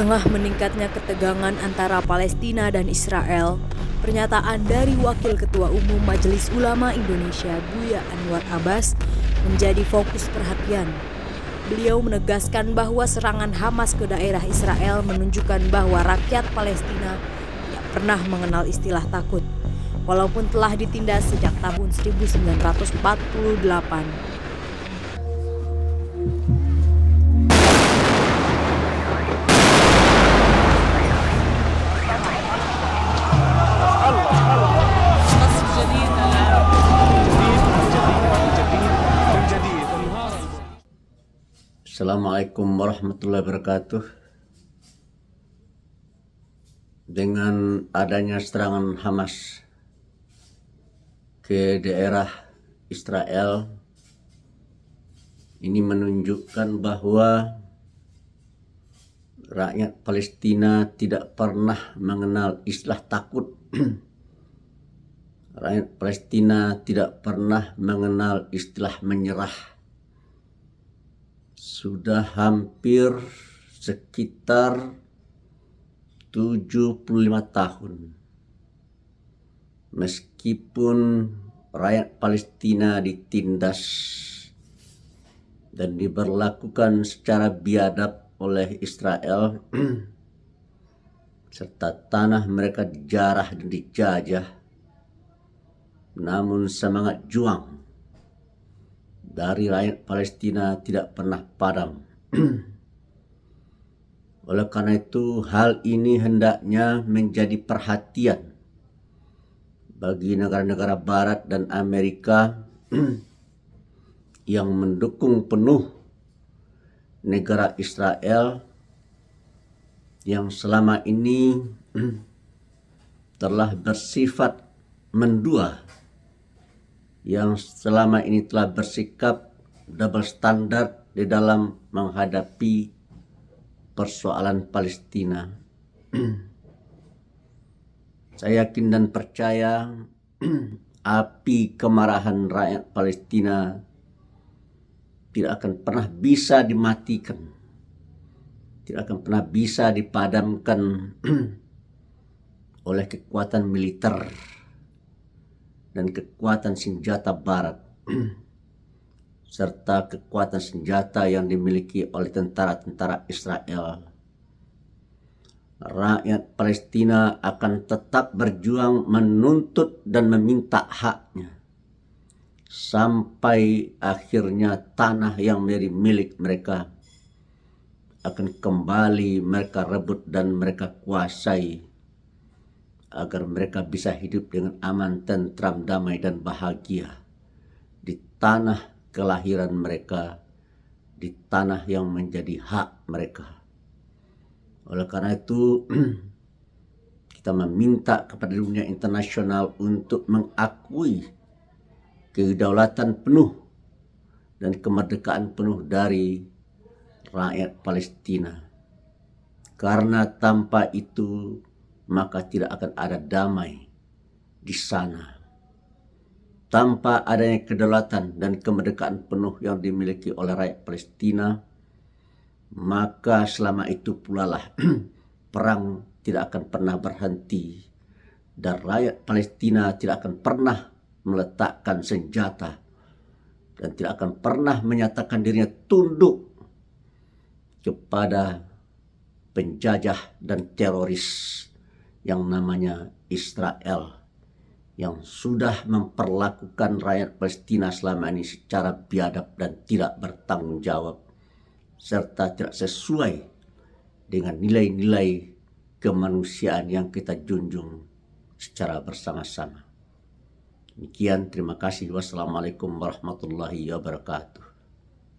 tengah meningkatnya ketegangan antara Palestina dan Israel, pernyataan dari Wakil Ketua Umum Majelis Ulama Indonesia Buya Anwar Abbas menjadi fokus perhatian. Beliau menegaskan bahwa serangan Hamas ke daerah Israel menunjukkan bahwa rakyat Palestina tidak pernah mengenal istilah takut, walaupun telah ditindas sejak tahun 1948. Assalamualaikum warahmatullahi wabarakatuh. Dengan adanya serangan Hamas ke daerah Israel, ini menunjukkan bahwa rakyat Palestina tidak pernah mengenal istilah takut. Rakyat Palestina tidak pernah mengenal istilah menyerah. Sudah hampir sekitar 75 tahun. Meskipun rakyat Palestina ditindas dan diberlakukan secara biadab oleh Israel, serta tanah mereka dijarah dan dijajah, namun semangat juang dari rakyat Palestina tidak pernah padam. Oleh karena itu, hal ini hendaknya menjadi perhatian bagi negara-negara Barat dan Amerika yang mendukung penuh negara Israel yang selama ini telah bersifat mendua, yang selama ini telah bersikap double standard di dalam menghadapi persoalan Palestina. Saya yakin dan percaya api kemarahan rakyat Palestina tidak akan pernah bisa dimatikan, tidak akan pernah bisa dipadamkan oleh kekuatan militer dan kekuatan senjata Barat serta kekuatan senjata yang dimiliki oleh tentara-tentara Israel. Rakyat Palestina akan tetap berjuang menuntut dan meminta haknya sampai akhirnya tanah yang menjadi milik mereka akan kembali mereka rebut dan mereka kuasai, agar mereka bisa hidup dengan aman, tentram, damai, dan bahagia di tanah kelahiran mereka, di tanah yang menjadi hak mereka. Oleh karena itu, kita meminta kepada dunia internasional untuk mengakui kedaulatan penuh dan kemerdekaan penuh dari rakyat Palestina. Karena tanpa itu, maka tidak akan ada damai di sana. Tanpa adanya kedaulatan dan kemerdekaan penuh yang dimiliki oleh rakyat Palestina, maka selama itu pula lah perang tidak akan pernah berhenti dan rakyat Palestina tidak akan pernah meletakkan senjata dan tidak akan pernah menyatakan dirinya tunduk kepada penjajah dan teroris yang namanya Israel, yang sudah memperlakukan rakyat Palestina selama ini secara biadab dan tidak bertanggung jawab, serta tidak sesuai dengan nilai-nilai kemanusiaan yang kita junjung secara bersama-sama. Demikian, terima kasih. Wassalamualaikum warahmatullahi wabarakatuh.